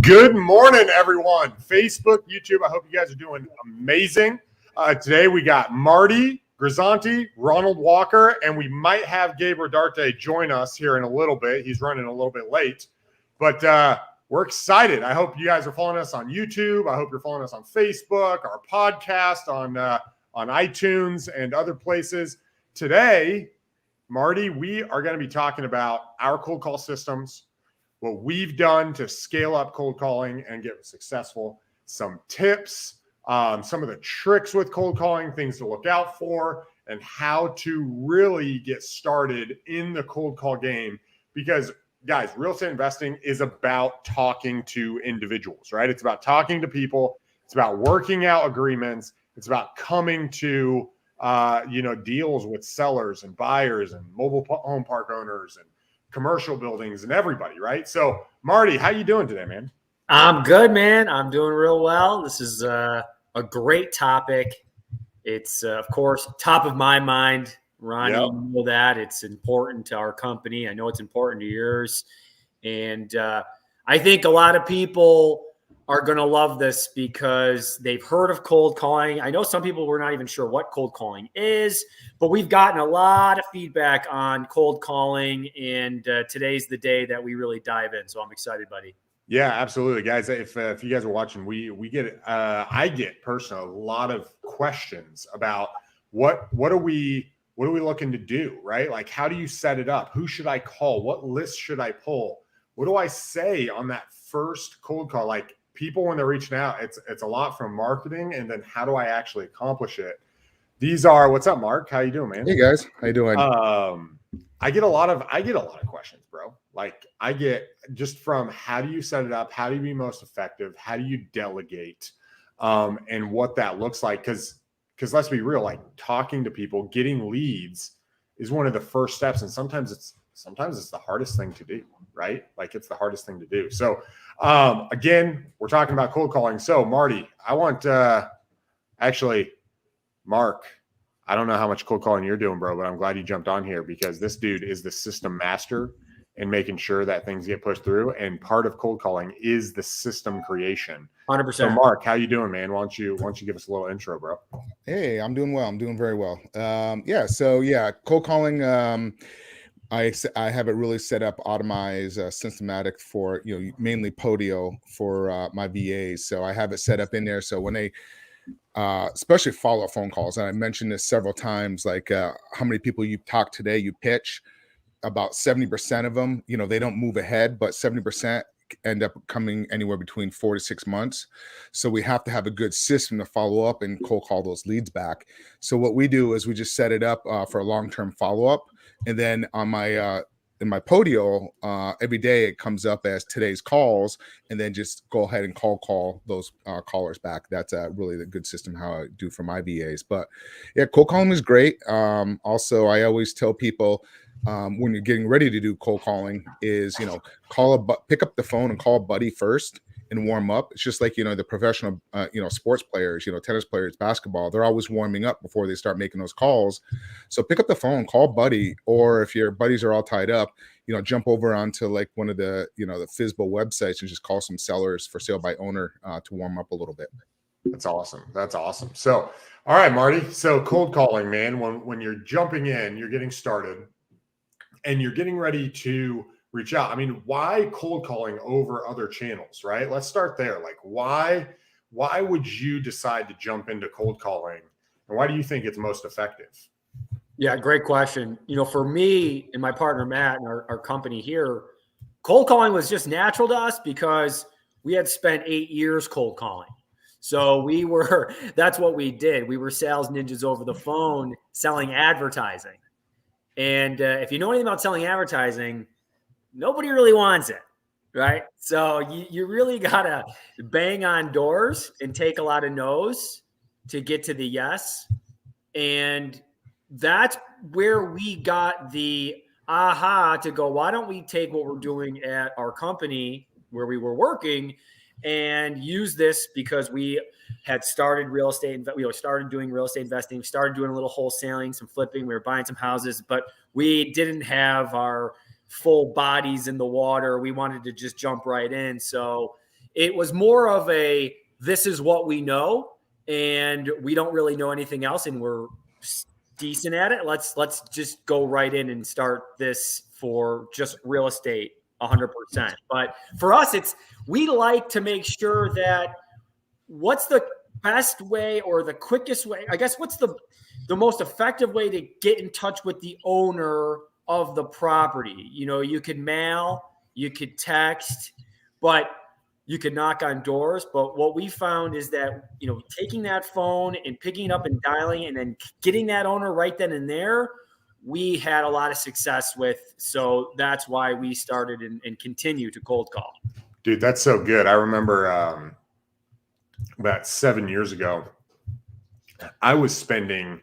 Good morning, everyone. Facebook, YouTube, I hope you guys are doing amazing. Today we got Marty, Grisanti, Ronald Walker, and we might have Gabe Rodarte join us here in a little bit. He's running a little bit late, but we're excited. I hope you guys are following us on YouTube. I hope you're following us on Facebook, our podcast, on iTunes and other places. Today, Marty, we are going to be talking about our cold call systems, what we've done to scale up cold calling and get successful, some tips, some of the tricks with cold calling, things to look out for, and how to really get started in the cold call game. Because, guys, real estate investing is about talking to individuals, right? It's about talking to people. It's about working out agreements. It's about coming to, deals with sellers and buyers and mobile home park owners and commercial buildings and everybody, right? So, Marty, how you doing today, man? I'm good, man. I'm doing real well. This is a great topic. It's, of course, top of my mind. Ronnie, Yep. You know that. It's important to our company. I know it's important to yours. And I think a lot of people are going to love this because they've heard of cold calling. I know some people were not even sure what cold calling is, but we've gotten a lot of feedback on cold calling, and today's the day that we really dive in. So I'm excited, buddy. Yeah, absolutely, guys. If you guys are watching, we get I get personally a lot of questions about what are we looking to do, right? Like, how do you set it up? Who should I call? What list should I pull? What do I say on that first cold call? Like, people, when they're reaching out, it's a lot from marketing, and then how do I actually accomplish it? These are, what's up, Mark? How you doing, man? Hey guys, how you doing? I get a lot of questions, bro. Like, I get just from how do you set it up? How do you be most effective? How do you delegate? And what that looks like. Because let's be real, like, talking to people, getting leads is one of the first steps. And sometimes it's the hardest thing to do, right? Like, it's the hardest thing to do. So again, we're talking about cold calling. So Marty, I want actually, Mark, I don't know how much cold calling you're doing, bro, but I'm glad you jumped on here because this dude is the system master in making sure that things get pushed through. And part of cold calling is the system creation. 100%. So Mark, how you doing, man? Why don't you give us a little intro, bro? Hey, I'm doing well. I'm doing very well. Cold calling. I have it really set up, automized, systematic for, mainly Podio for my VAs. So I have it set up in there. So when they, especially follow-up phone calls, and I mentioned this several times, like how many people you talk today, you pitch, about 70% of them, they don't move ahead, but 70% end up coming anywhere between 4 to 6 months. So we have to have a good system to follow up and cold call those leads back. So what we do is we just set it up for a long-term follow-up. And then on my in my Podio, every day it comes up as today's calls, and then just go ahead and call those callers back. That's really the good system how I do for my VAs. But yeah, cold calling is great. Also, I always tell people when you're getting ready to do cold calling is, pick up the phone and call a buddy first and warm up. It's just like, the professional, sports players, tennis players, basketball, they're always warming up before they start making those calls. So pick up the phone, call buddy, or if your buddies are all tied up, jump over onto like one of the, the FSBO websites and just call some sellers for sale by owner to warm up a little bit. That's awesome. So, all right, Marty. So cold calling, man, when you're jumping in, you're getting started and you're getting ready to reach out. I mean, why cold calling over other channels, right? Let's start there. Like, why would you decide to jump into cold calling, and why do you think it's most effective? Yeah, great question. For me and my partner, Matt, and our company here, cold calling was just natural to us because we had spent 8 years cold calling. So that's what we did. We were sales ninjas over the phone selling advertising. And if you know anything about selling advertising, nobody really wants it, right? So you really got to bang on doors and take a lot of no's to get to the yes. And that's where we got the aha to go, why don't we take what we're doing at our company where we were working and use this, because we had started real estate. We started doing real estate investing, started doing a little wholesaling, some flipping. We were buying some houses, but we didn't have our full bodies in the water. We wanted to just jump right in. So it was more of a, this is what we know, and we don't really know anything else, and we're decent at it. Let's just go right in and start this for just real estate 100%. But for us, we like to make sure that what's the best way or the quickest way, I guess, what's the most effective way to get in touch with the owner of the property. You could mail, you could text, but you could knock on doors. But what we found is that, taking that phone and picking it up and dialing and then getting that owner right then and there, we had a lot of success with. So that's why we started and continue to cold call. Dude, that's so good. I remember about 7 years ago, I was spending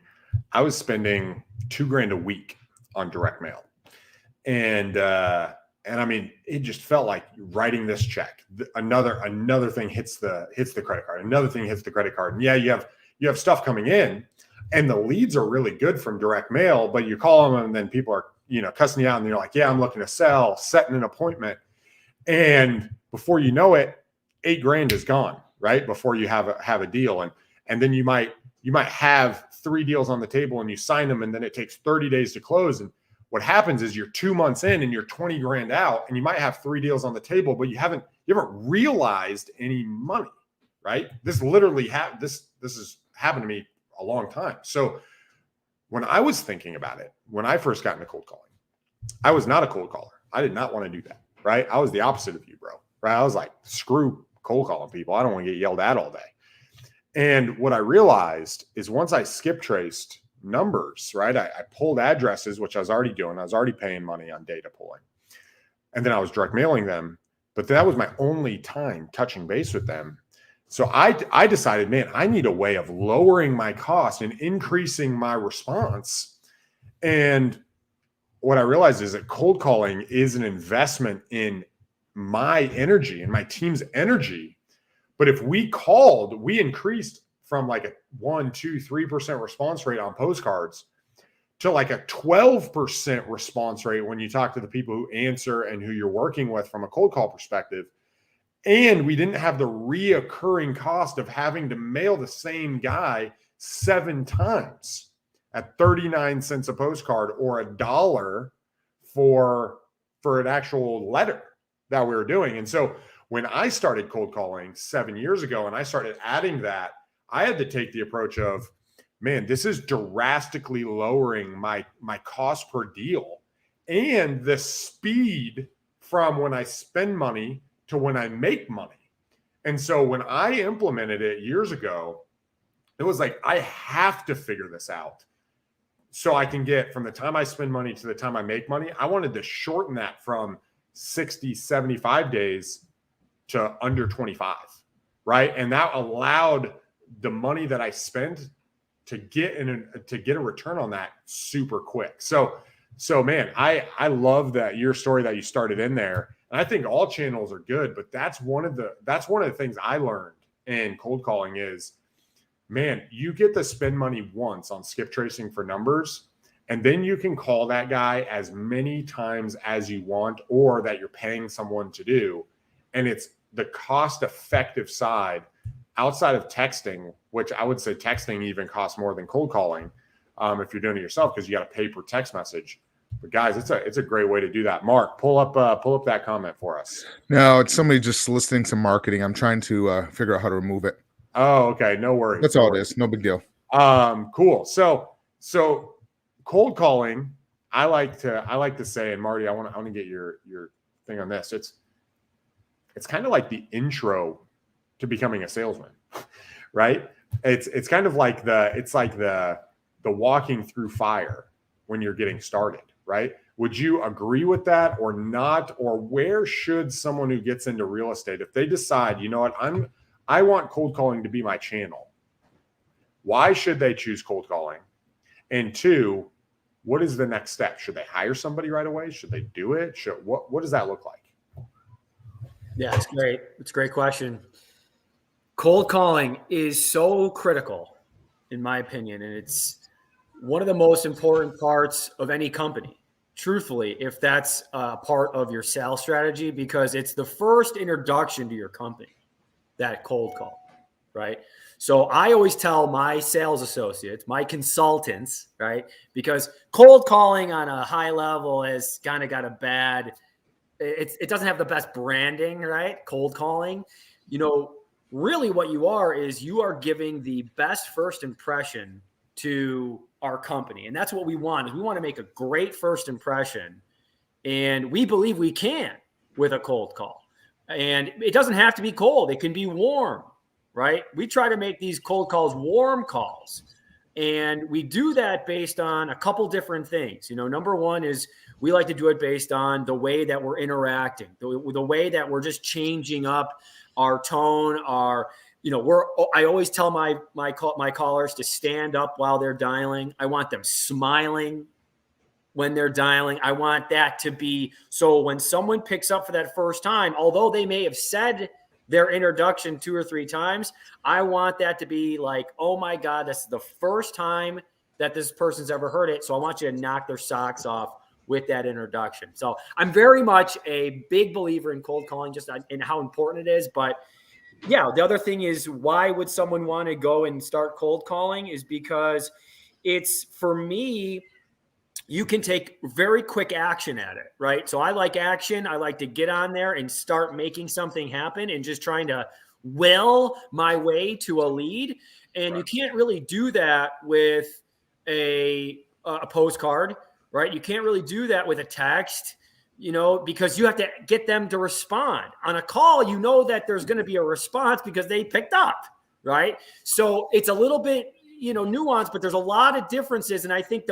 $2,000 a week on direct mail. And I mean, it just felt like writing this check. Another thing hits the credit card. Another thing hits the credit card. And yeah, you have stuff coming in, and the leads are really good from direct mail, but you call them and then people are, cussing you out, and you're like, yeah, I'm looking to sell, setting an appointment. And before you know it, $8,000 is gone, right? Before you have a deal. And then you might have 3 deals on the table and you sign them, and then it takes 30 days to close. And what happens is you're 2 months in and you're $20,000 out, and you might have 3 deals on the table, but you haven't realized any money, right? This literally this has happened to me a long time. So when I was thinking about it, when I first got into cold calling, I was not a cold caller. I did not want to do that, right? I was the opposite of you, bro, right? I was like, screw cold calling people. I don't want to get yelled at all day. And what I realized is once I skip traced numbers, right? I pulled addresses, which I was already doing. I was already paying money on data pulling. And then I was direct mailing them. But that was my only time touching base with them. So I decided, man, I need a way of lowering my cost and increasing my response. And what I realized is that cold calling is an investment in my energy and my team's energy. But if we increased from like a 1%, 2%, 3% response rate on postcards to like a 12% response rate when you talk to the people who answer and who you're working with from a cold call perspective. And we didn't have the reoccurring cost of having to mail the same guy 7 times at 39 cents a postcard or $1 for an actual letter that we were doing. And so when I started cold calling 7 years ago and I started adding that, I had to take the approach of, man, this is drastically lowering my cost per deal and the speed from when I spend money to when I make money. And so when I implemented it years ago, it was like, I have to figure this out so I can get from the time I spend money to the time I make money. I wanted to shorten that from 60, 75 days to under 25, right? And that allowed the money that I spent to get a return on that super quick. So man, I love that your story that you started in there. And I think all channels are good, but that's one of the things I learned in cold calling is, man, you get to spend money once on skip tracing for numbers, and then you can call that guy as many times as you want or that you're paying someone to do. And it's the cost effective side outside of texting, which I would say texting even costs more than cold calling if you're doing it yourself, because you got to pay per text message. But guys, it's a great way to do that. Mark, pull up that comment for us. No, it's somebody just listening to marketing. I'm trying to figure out how to remove it. Oh, okay. No worries. That's all it is. No big deal. Cool. So cold calling, I like to say, and Marty, I want to get your thing on this. It's kind of like the intro to becoming a salesman, right? It's kind of like the walking through fire when you're getting started, right? Would you agree with that or not? Or where should someone who gets into real estate, if they decide, you know what, I want cold calling to be my channel, why should they choose cold calling? And 2, what is the next step? Should they hire somebody right away? Should they do it? What does that look like? Yeah, it's great. It's a great question. Cold calling is so critical, in my opinion, and it's one of the most important parts of any company, truthfully, if that's a part of your sales strategy, because it's the first introduction to your company. that cold call, right? So I always tell my sales associates, my consultants, right? Because cold calling on a high level has kind of got a bad, it doesn't have the best branding, right? Cold calling, really what you are is you are giving the best first impression to our company. And that's what we want, is we want to make a great first impression. And we believe we can with a cold call. And it doesn't have to be cold. It can be warm, right? We try to make these cold calls warm calls. And we do that based on a couple different things. Number one is we like to do it based on the way that we're interacting, the way that we're just changing up our tone, I always tell my callers to stand up while they're dialing. I want them smiling when they're dialing. I want that to be, so when someone picks up for that first time, although they may have said their introduction 2 or 3 times, I want that to be like, oh my God, this is the first time that this person's ever heard it. So I want you to knock their socks off with that introduction. So I'm very much a big believer in cold calling, just in how important it is. But yeah, the other thing is, why would someone want to go and start cold calling, is because it's, for me, you can take very quick action at it, right? So I like action. I like to get on there and start making something happen and just trying to will my way to a lead. And right. You can't really do that with a postcard, right? You can't really do that with a text, because you have to get them to respond. On a call, that there's going to be a response because they picked up, right? So it's a little bit, nuanced, but there's a lot of differences. And I think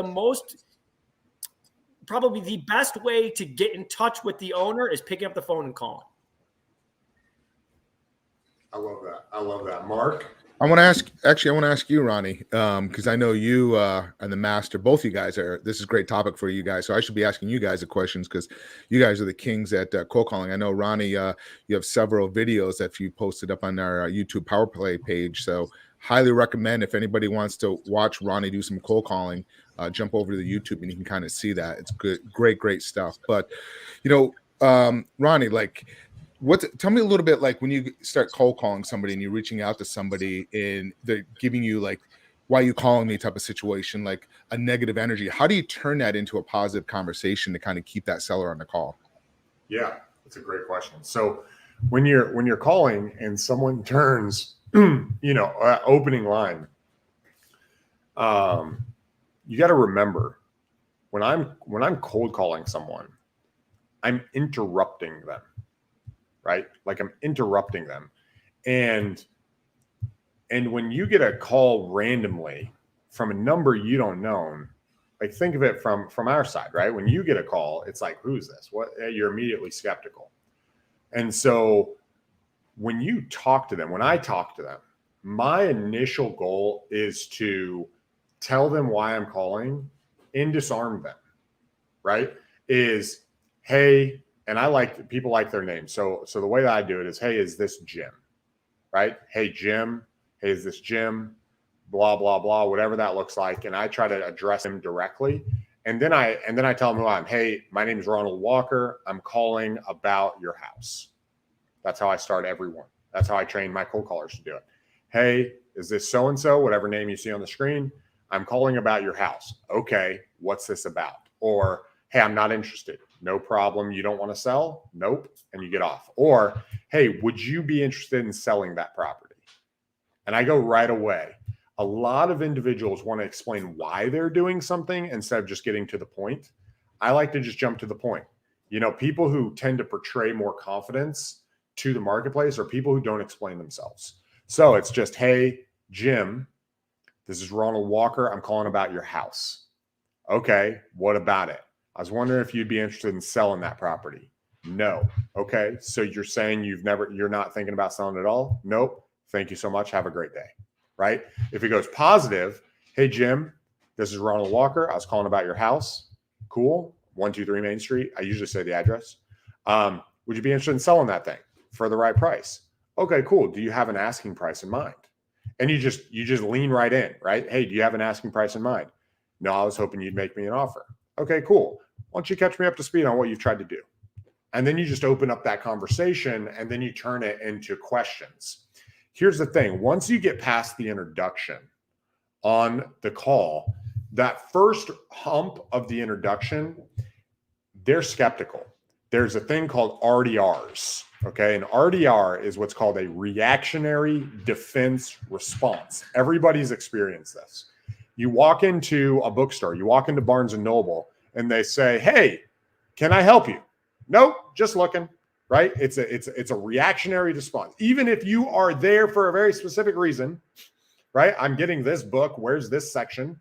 probably the best way to get in touch with the owner is picking up the phone and calling. I love that. Mark? I want to ask you, Ronnie, because I know you and the master, both you guys this is a great topic for you guys. So I should be asking you guys the questions, because you guys are the kings at cold calling. I know, Ronnie, you have several videos that you posted up on our YouTube Power Play page. So highly recommend, if anybody wants to watch Ronnie do some cold calling, jump over to the YouTube and you can kind of see that. It's good, great stuff. But, Ronnie, tell me a little bit, like when you start cold calling somebody and you're reaching out to somebody and they're giving you like, why are you calling me type of situation, like a negative energy, how do you turn that into a positive conversation to kind of keep that seller on the call? Yeah, that's a great question. So when you're calling and someone turns, opening line, you got to remember, when I'm cold calling someone, I'm interrupting them. Right? Like I'm interrupting them. And when you get a call randomly from a number you don't know, like think of it from our side, right? When you get a call, it's like, who's this? What? You're immediately skeptical. And so when I talk to them, my initial goal is to tell them why I'm calling and disarm them, right? Hey, and people like their name. So the way that I do it is, hey, is this Jim? Right? Hey, Jim. Hey, is this Jim? Blah, blah, blah, whatever that looks like. And I try to address him directly. And then I tell him who I am. Hey, my name is Ronald Walker. I'm calling about your house. That's how I start everyone. That's how I train my cold callers to do it. Hey, is this so-and-so? Whatever name you see on the screen. I'm calling about your house. Okay, what's this about? Or, hey, I'm not interested. No problem. You don't want to sell? Nope. And you get off. Or, hey, would you be interested in selling that property? And I go right away. A lot of individuals want to explain why they're doing something instead of just getting to the point. I like to just jump to the point. People who tend to portray more confidence to the marketplace are people who don't explain themselves. So it's just, hey, Jim, this is Ronald Walker. I'm calling about your house. Okay, what about it? I was wondering if you'd be interested in selling that property. No. Okay. So you're saying you're not thinking about selling at all? Nope. Thank you so much. Have a great day. Right? If it goes positive, hey, Jim, this is Ronald Walker. I was calling about your house. Cool. 123 Main Street. I usually say the address. Would you be interested in selling that thing for the right price? Okay, cool. Do you have an asking price in mind? And you just lean right in, right? Hey, do you have an asking price in mind? No, I was hoping you'd make me an offer. Okay, cool. Why don't you catch me up to speed on what you've tried to do? And then you just open up that conversation and then you turn it into questions. here's the thing. Once you get past the introduction on the call, that first hump of the introduction, they're skeptical. There's a thing called RDRs. Okay. And RDR is what's called a reactionary defense response. Everybody's experienced this. You walk into a bookstore, you walk into Barnes and Noble, and they say, "Hey, can I help you?" "Nope, just looking." Right? It's a reactionary response. Even if you are there for a very specific reason, right? I'm getting this book. Where's this section?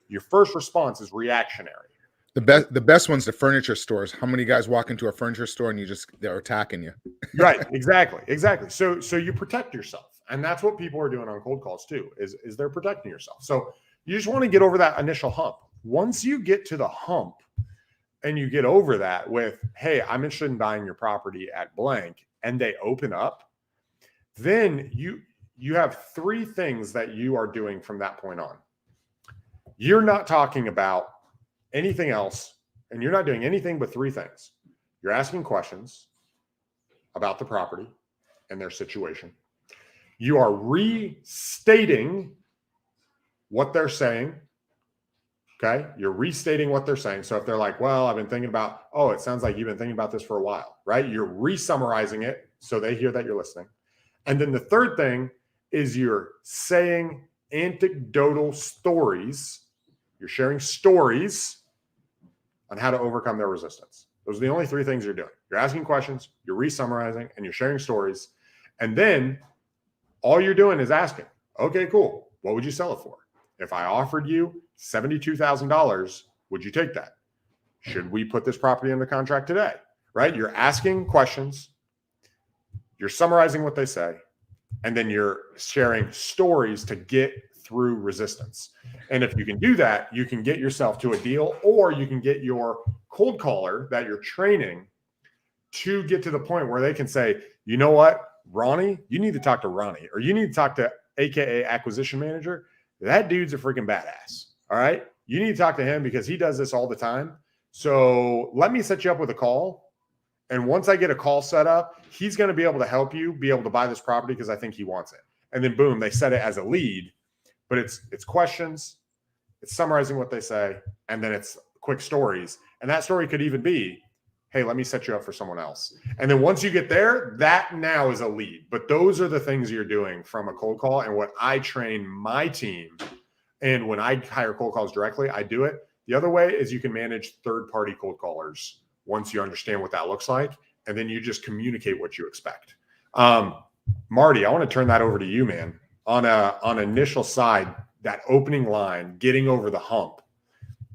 Your first response is reactionary. The best one's the furniture stores. How many guys walk into a furniture store and they're attacking you? Right. Exactly. So you protect yourself. And that's what people are doing on cold calls too, is they're protecting yourself. So you just want to get over that initial hump. Once you get to the hump and you get over that with, "Hey, I'm interested in buying your property at blank," and they open up, then you have three things that you are doing from that point on. You're not talking about anything else, and you're not doing anything but three things. You're asking questions about the property and their situation. You are restating what they're saying. Okay. You're restating what they're saying. So if they're like, "Well, I've been thinking about," "Oh, it sounds like you've been thinking about this for a while," right? You're re-summarizing it so they hear that you're listening. And then the third thing is you're saying anecdotal stories. You're sharing stories on how to overcome their resistance. Those are the only three things you're doing. You're asking questions, you're re-summarizing, and you're sharing stories. And then all you're doing is asking, "Okay, cool. What would you sell it for? If I offered you $72,000, would you take that? Should we put this property under contract today?" Right? You're asking questions, you're summarizing what they say, and then you're sharing stories to get through resistance. And if you can do that, you can get yourself to a deal, or you can get your cold caller that you're training to get to the point where they can say, "You know what, Ronnie, you need to talk to Ronnie, or you need to talk to AKA acquisition manager. That dude's a freaking badass. All right. You need to talk to him because he does this all the time. So let me set you up with a call. And once I get a call set up, he's going to be able to help you be able to buy this property because I think he wants it." And then boom, they set it as a lead, but it's questions, it's summarizing what they say, and then it's quick stories. And that story could even be, "Hey, let me set you up for someone else." And then once you get there, that now is a lead. But those are the things you're doing from a cold call. And what I train my team, and when I hire cold calls directly, I do it. The other way is you can manage third-party cold callers once you understand what that looks like, and then you just communicate what you expect. Marty, I want to turn that over to you, man. On initial side, that opening line, getting over the hump.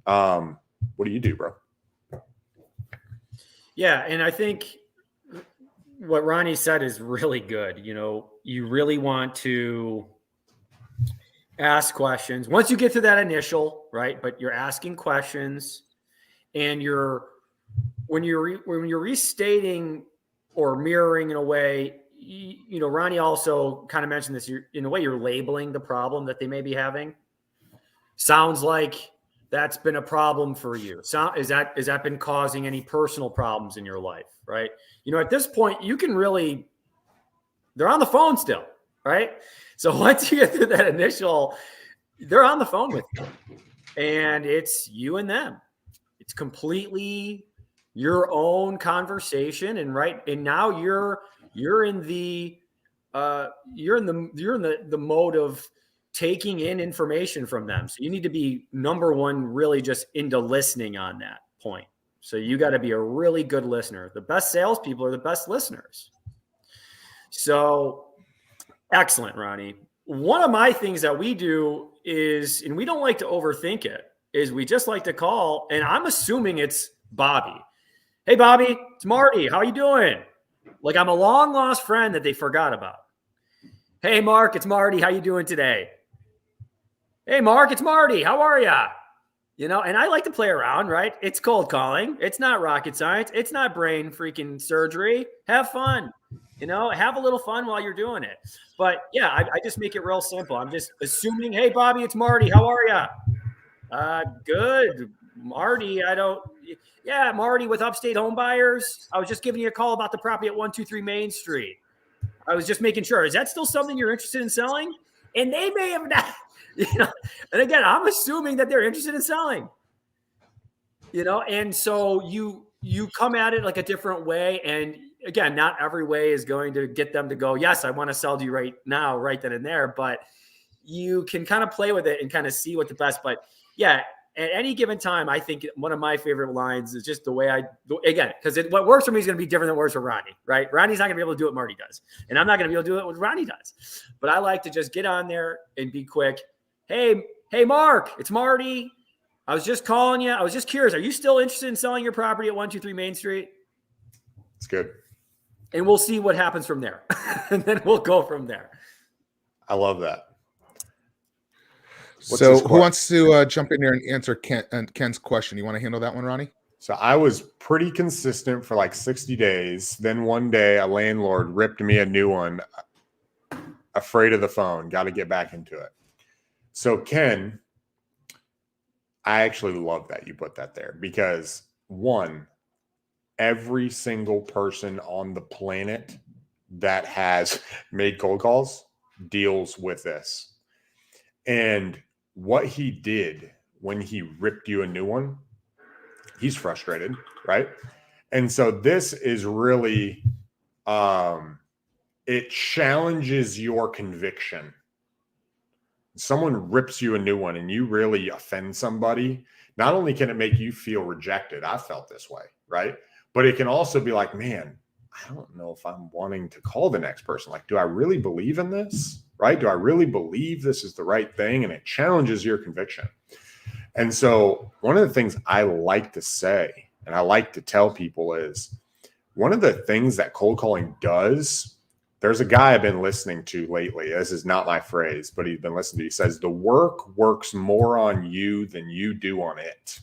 What do you do, bro? Yeah, and I think what Ronnie said is really good. You really want to ask questions once you get to that initial, right? But you're asking questions, and when you're restating or mirroring in a way, Ronnie also kind of mentioned this. In a way, you're labeling the problem that they may be having. Sounds like that's been a problem for you. So is that been causing any personal problems in your life, right? At this point, you can really, they're on the phone still, right? So once you get through that initial, they're on the phone with you, and it's you and them. It's completely your own conversation, and now you're in the mode of taking in information from them. So you need to be, number one, really just into listening on that point. So you got to be a really good listener. The best salespeople are the best listeners. So excellent, Ronnie. One of my things that we do is, and we don't like to overthink it, is we just like to call, and I'm assuming it's Bobby. "Hey, Bobby, it's Marty. How you doing?" Like I'm a long lost friend that they forgot about. "Hey, Mark, it's Marty. How you doing today?" "Hey, Mark, it's Marty. How are ya?" And I like to play around, right? It's cold calling. It's not rocket science. It's not brain freaking surgery. Have fun. Have a little fun while you're doing it. But yeah, I just make it real simple. I'm just assuming, "Hey, Bobby, it's Marty. How are ya?" Good. Marty, Marty with Upstate Home Buyers. I was just giving you a call about the property at 123 Main Street. I was just making sure. Is that still something you're interested in selling? And they may have not, and again, I'm assuming that they're interested in selling, and so you come at it like a different way. And again, not every way is going to get them to go, yes, I want to sell to you right now, right then and there. But you can kind of play with it and kind of see what the best, but yeah, at any given time, I think one of my favorite lines is just the way because what works for me is going to be different than what works for Ronnie, right? Ronnie's not going to be able to do what Marty does, and I'm not going to be able to do it what Ronnie does. But I like to just get on there and be quick. Hey, Mark, it's Marty. I was just calling you. I was just curious. Are you still interested in selling your property at 123 Main Street? It's good. And we'll see what happens from there. And then we'll go from there. I love that. So who wants to jump in there and answer Ken's question? You want to handle that one, Ronnie? So I was pretty consistent for like 60 days. Then one day a landlord ripped me a new one. Afraid of the phone. Got to get back into it. So Ken, I actually love that you put that there because one, every single person on the planet that has made cold calls deals with this. And what he did when he ripped you a new one, he's frustrated, right? And so this is really, it challenges your conviction. Someone rips you a new one and you really offend somebody. Not only can it make you feel rejected, I felt this way, right? But it can also be like, man, I don't know if I'm wanting to call the next person. Like, do I really believe in this? Right? Do I really believe this is the right thing? And it challenges your conviction. And so one of the things I like to say, and I like to tell people is one of the things that cold calling does, there's a guy I've been listening to lately. This is not my phrase, but he's been listening to. He says, the work works more on you than you do on it.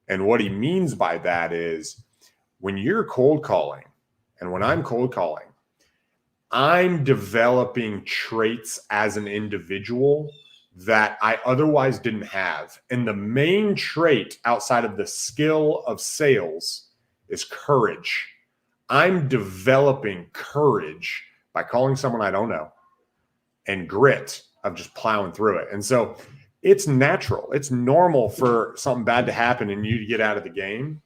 And what he means by that is when you're cold calling and when I'm cold calling, I'm developing traits as an individual that I otherwise didn't have. And the main trait outside of the skill of sales is courage. I'm developing courage by calling someone I don't know and grit of just plowing through it. And so it's natural. It's normal for something bad to happen and you to get out of the game.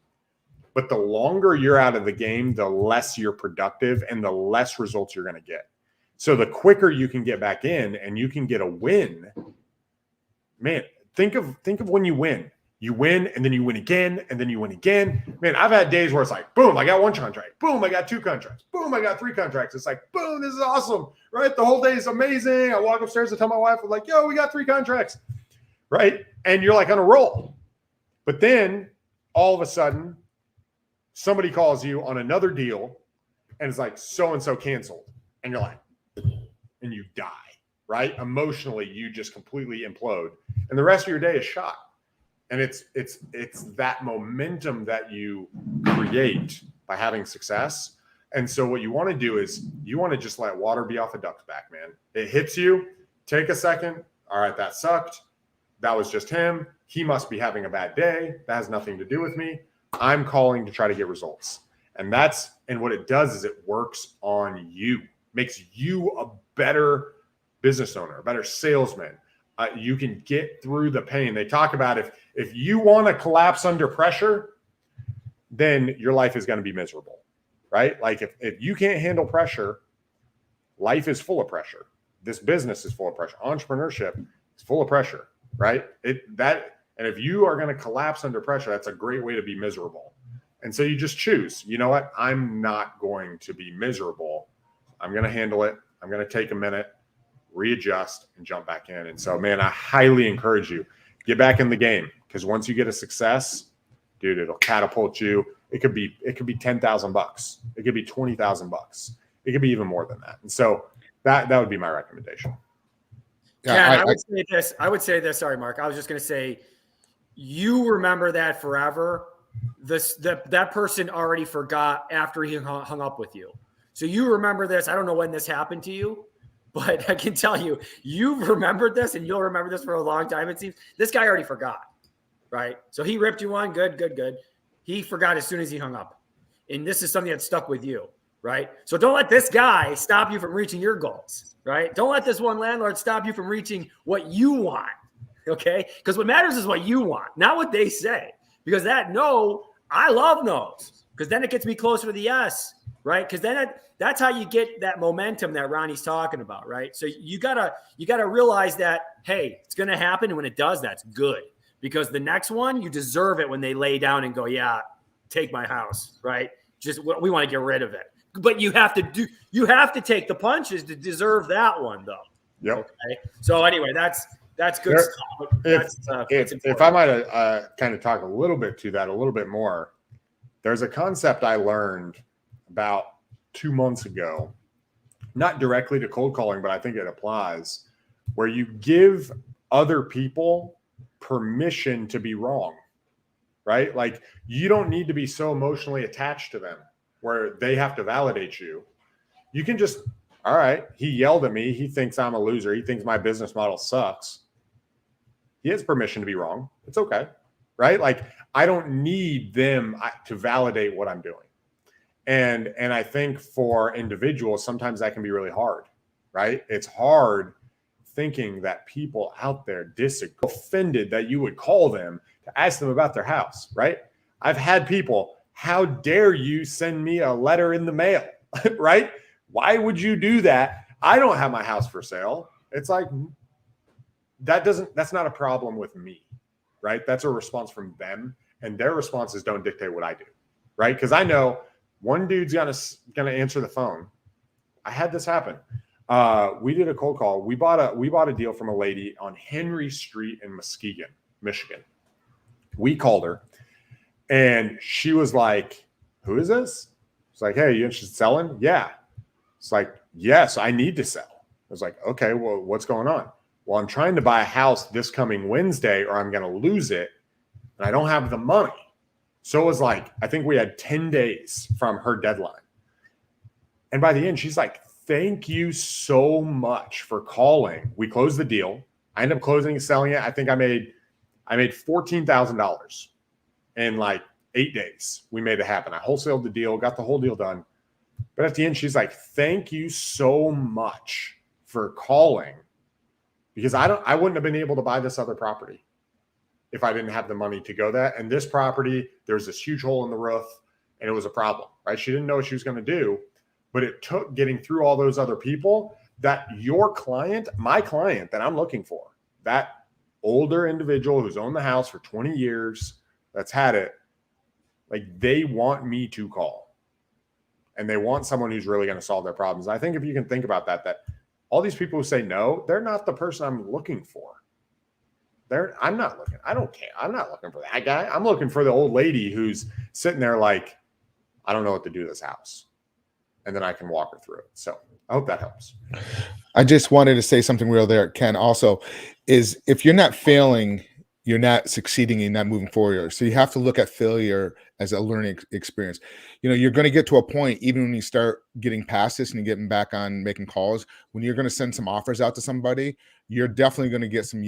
But the longer you're out of the game, the less you're productive and the less results you're going to get. So the quicker you can get back in and you can get a win, man, think of when you win. You win and then you win again and then you win again. Man, I've had days where it's like, boom, I got one contract. Boom, I got two contracts. Boom, I got three contracts. It's like, boom, this is awesome, right? The whole day is amazing. I walk upstairs and tell my wife, I'm like, yo, we got 3 contracts, right? And you're like on a roll. But then all of a sudden, somebody calls you on another deal and it's like so-and-so canceled. And you're like, and you die, right? Emotionally, you just completely implode. And the rest of your day is shot. And it's that momentum that you create by having success. And so what you want to do is you want to just let water be off a duck's back, man. It hits you, take a second. All right, that sucked. That was just him. He must be having a bad day. That has nothing to do with me. I'm calling to try to get results. And what it does is it works on you, makes you a better business owner, a better salesman. You can get through the pain. They talk about if you want to collapse under pressure, then your life is going to be miserable, right? Like if you can't handle pressure, life is full of pressure. This business is full of pressure. Entrepreneurship is full of pressure, right? And if you are going to collapse under pressure, that's a great way to be miserable. And so you just choose, you know what? I'm not going to be miserable. I'm going to handle it. I'm going to take a minute, readjust, and jump back in. And so, man, I highly encourage you, get back in the game, because once you get a success, dude, it'll catapult you. It could be $10,000. It could be $20,000. It could be even more than that. And so that would be my recommendation. Yeah, I would say this. Sorry, Mark. I was just going to say, you remember that forever. That person already forgot after he hung up with you. So you remember this. I don't know when this happened to you, but I can tell you, you've remembered this and you'll remember this for a long time. It seems this guy already forgot, right? So he ripped you one. Good. He forgot as soon as he hung up. And this is something that stuck with you. right? So don't let this guy stop you from reaching your goals, right? Don't let this one landlord stop you from reaching what you want, okay? Because what matters is what you want, not what they say. Because that no, I love no's, because then it gets me closer to the yes, right? Because then that's how you get that momentum that Ronnie's talking about, right? So you gotta realize that, hey, it's gonna happen, and when it does, that's good. Because the next one, you deserve it when they lay down and go, yeah, take my house, right? Just we want to get rid of it. But you have to take the punches to deserve that one, though. Yep. Okay. So anyway, that's good stuff. If I might kind of talk a little bit to that a little bit more, there's a concept I learned about 2 months ago, not directly to cold calling, but I think it applies, where you give other people permission to be wrong, right? Like, you don't need to be so emotionally attached to them where they have to validate you. You can just, all right, he yelled at me. He thinks I'm a loser. He thinks my business model sucks. He has permission to be wrong. It's okay, right? Like, I don't need them to validate what I'm doing. And I think for individuals, sometimes that can be really hard, right? It's hard thinking that people out there disagree, offended that you would call them to ask them about their house, right? I've had people, how dare you send me a letter in the mail, right? Why would you do that? I don't have my house for sale. It's like, that's not a problem with me, right? That's a response from them, and their responses don't dictate what I do, right? Because I know one dude's gonna answer the phone. I had this happen. We did a cold call. We bought a deal from a lady on Henry Street in Muskegon, Michigan. We called her, and she was like, "Who is this?" It's like, "Hey, you interested in selling?" "Yeah." It's like, "Yes, I need to sell." I was like, "Okay, well, what's going on?" "Well, I'm trying to buy a house this coming Wednesday, or I'm going to lose it, and I don't have the money." So it was like, I think we had 10 days from her deadline. And by the end, she's like, "Thank you so much for calling." We closed the deal. I ended up closing and selling it. I think I made $14,000 in like 8 days. We made it happen. I wholesaled the deal, got the whole deal done. But at the end, she's like, "Thank you so much for calling, because I wouldn't have been able to buy this other property if I didn't have the money to go that. And this property, there was this huge hole in the roof, and it was a problem, right?" She didn't know what she was going to do, but it took getting through all those other people that your client, my client that I'm looking for, that older individual who's owned the house for 20 years, that's had it, like, they want me to call, and they want someone who's really going to solve their problems. I think if you can think about that all these people who say no, they're not the person I'm looking for. I'm not looking. I don't care. I'm not looking for that guy. I'm looking for the old lady who's sitting there like, I don't know what to do with this house, and then I can walk her through it. So I hope that helps. I just wanted to say something real there, Ken, also, is if you're not failing, you're not succeeding, you're not moving forward. So you have to look at failure as a learning experience. You're going to get to a point, even when you start getting past this and you're getting back on making calls, when you're going to send some offers out to somebody, you're definitely going to get some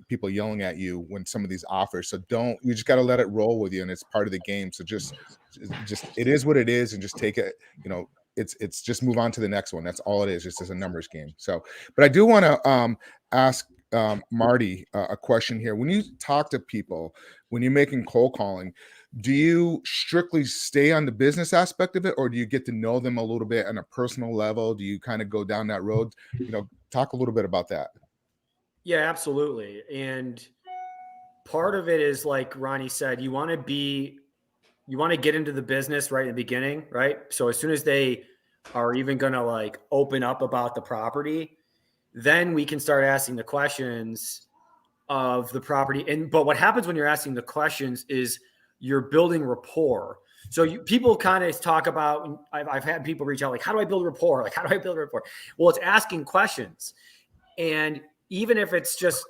people yelling at you when some of these offers. So you just got to let it roll with you, and it's part of the game. So just it is what it is, and just take it, it's just move on to the next one. That's all it is, just as a numbers game. So, but I do want to ask Marty a question here. When you talk to people, when you're making cold calling, do you strictly stay on the business aspect of it, or do you get to know them a little bit on a personal level? Do you kind of go down that road? Talk a little bit about that. Yeah, absolutely. And part of it is, like Ronnie said, you want to get into the business right in the beginning, right? So as soon as they are even going to like open up about the property, then we can start asking the questions of the property. But what happens when you're asking the questions is you're building rapport. So people kind of talk about, I've had people reach out like, how do I build rapport? Like, how do I build rapport? Well, it's asking questions. And even if it's just,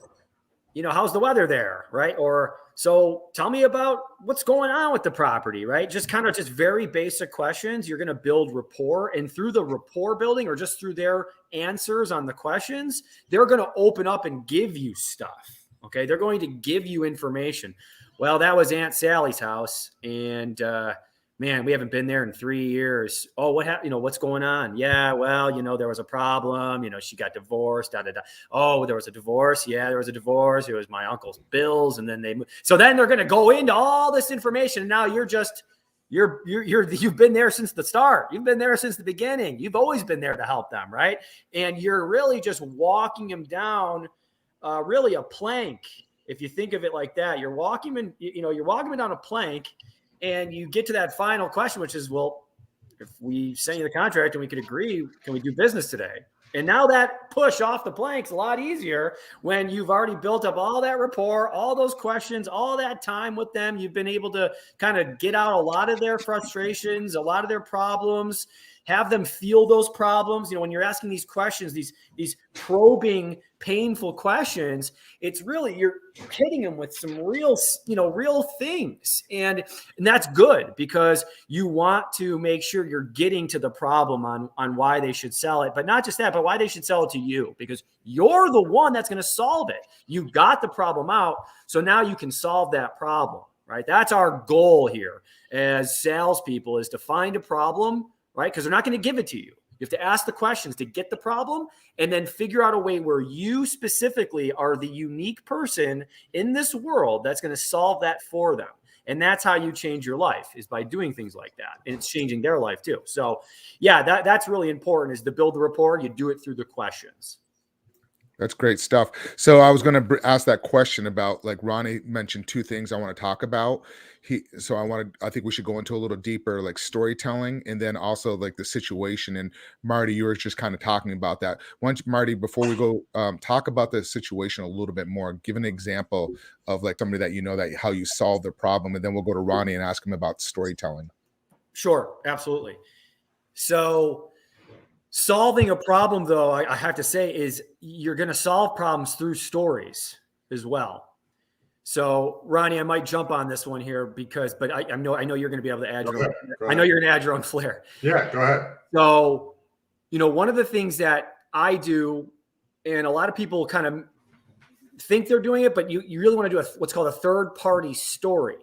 how's the weather there? Right. Or, so tell me about what's going on with the property, right? Just very basic questions. You're going to build rapport, and through the rapport building, or just through their answers on the questions, they're going to open up and give you stuff. Okay. They're going to give you information. Well, that was Aunt Sally's house, and man, we haven't been there in 3 years. Oh, what happened? What's going on? Yeah, well, there was a problem. She got divorced. Da, da, da. Oh, there was a divorce. Yeah, there was a divorce. It was my uncle's bills. And then so then they're going to go into all this information. And now you've been there since the start. You've been there since the beginning. You've always been there to help them. Right. And you're really just walking them down, really a plank. If you think of it like that, you're walking them down a plank. And you get to that final question, which is, well, if we sent you the contract and we could agree, can we do business today? And now that push off the plank's a lot easier when you've already built up all that rapport, all those questions, all that time with them. You've been able to kind of get out a lot of their frustrations, a lot of their problems, have them feel those problems. When you're asking these questions, these probing, painful questions, it's really, you're hitting them with some real things. And that's good because you want to make sure you're getting to the problem on why they should sell it, but not just that, but why they should sell it to you, because you're the one that's going to solve it. You got the problem out. So now you can solve that problem, right? That's our goal here as salespeople, is to find a problem, right? Because they're not going to give it to you. You have to ask the questions to get the problem and then figure out a way where you specifically are the unique person in this world that's going to solve that for them. And that's how you change your life, is by doing things like that. And it's changing their life too. So yeah, that's really important, is to build the rapport. You do it through the questions. That's great stuff. So I was going to ask that question about, like, Ronnie mentioned 2 things I want to talk about. I think we should go into a little deeper, like storytelling, and then also like the situation. And Marty, you were just kind of talking about that. Marty, before we go talk about the situation a little bit more, give an example of like somebody that how you solved the problem, and then we'll go to Ronnie and ask him about storytelling. Sure, absolutely. So solving a problem, though, I have to say, is you're going to solve problems through stories as well. So Ronnie, I might jump on this one here but I know you're going to be able to add your own flair. Yeah, go ahead. So, one of the things that I do, and a lot of people kind of think they're doing it, but you really want to do what's called a third-party story.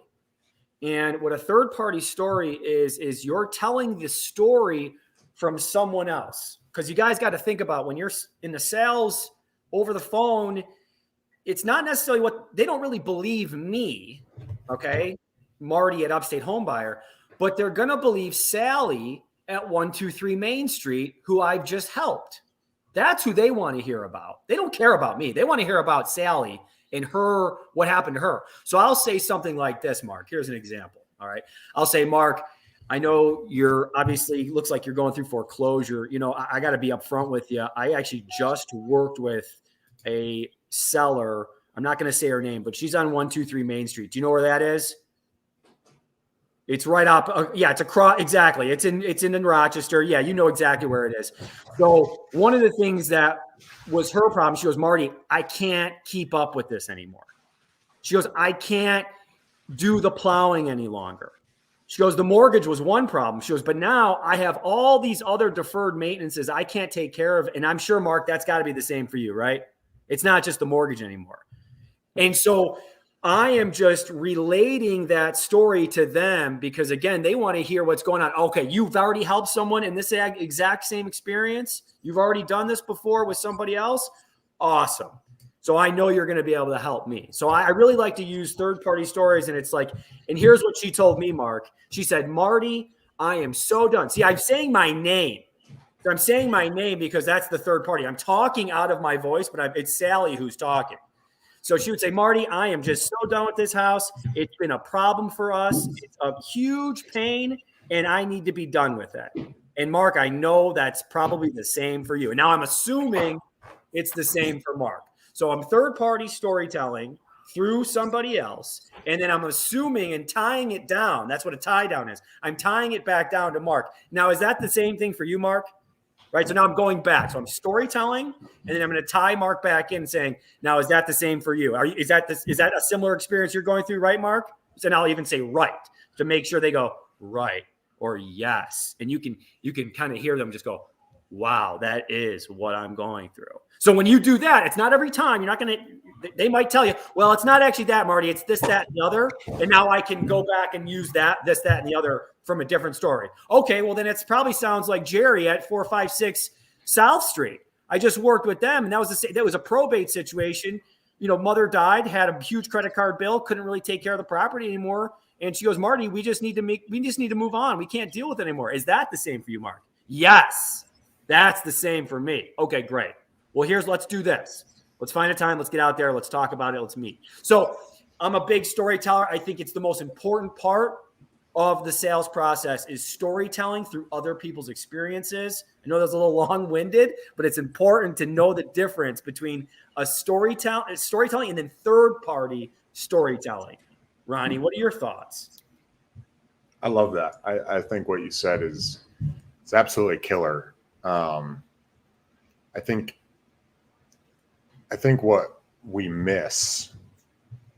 And what a third-party story is you're telling the story from someone else. Because you guys got to think about, when you're in the sales over the phone, it's not necessarily they don't really believe me, okay, Marty at Upstate Homebuyer, but they're going to believe Sally at 123 Main Street, who I've just helped. That's who they want to hear about. They don't care about me. They want to hear about Sally and what happened to her. So I'll say something like this, Mark. Here's an example. All right. I'll say, Mark, I know you're obviously, looks like you're going through foreclosure. I got to be upfront with you. I actually just worked with a seller. I'm not going to say her name, but she's on 123 Main Street. Do you know where that is? It's right up. Yeah, it's across. Exactly. It's in Rochester. Yeah, you know exactly where it is. So one of the things that was her problem, she goes, Marty, I can't keep up with this anymore. She goes, I can't do the plowing any longer. She goes, the mortgage was one problem. She goes, but now I have all these other deferred maintenances I can't take care of. And I'm sure, Mark, that's got to be the same for you, right? It's not just the mortgage anymore. And so I am just relating that story to them because, again, they want to hear what's going on. Okay, you've already helped someone in this exact same experience. You've already done this before with somebody else. Awesome. So I know you're going to be able to help me. So I really like to use third-party stories. And it's like, and here's what she told me, Mark. She said, Marty, I am so done. See, I'm saying my name. So I'm saying my name because that's the third party. I'm talking out of my voice, but it's Sally who's talking. So she would say, Marty, I am just so done with this house. It's been a problem for us. It's a huge pain, and I need to be done with it. And Mark, I know that's probably the same for you. And now I'm assuming it's the same for Mark. So I'm third-party storytelling through somebody else, and then I'm assuming and tying it down. That's what a tie down is. I'm tying it back down to Mark. Now, is that the same thing for you, Mark? Right. So now I'm going back. So I'm storytelling, and then I'm going to tie Mark back in saying, now, is that the same for you? Is that a similar experience you're going through? Right, Mark? So now I'll even say right to make sure they go right or yes. And you can kind of hear them just go, wow, that is what I'm going through. So when you do that, it's not every time. You're not going to, they might tell you, well, it's not actually that, Marty. It's this, that, and the other. And now I can go back and use that, this, that, and the other from a different story. Okay, well, then it probably sounds like Jerry at 456 South Street. I just worked with them, and that was a probate situation. You know, mother died, had a huge credit card bill, couldn't really take care of the property anymore. And she goes, Marty, we just need to move on. We can't deal with it anymore. Is that the same for you, Mark? Yes, that's the same for me. Okay, great. Well, let's do this. Let's find a time. Let's get out there. Let's talk about it. Let's meet. So I'm a big storyteller. I think it's the most important part of the sales process is storytelling through other people's experiences. I know that's a little long-winded, but it's important to know the difference between storytelling and then third-party storytelling. Ronnie, what are your thoughts? I love that. I think what you said it's absolutely killer. I think what we miss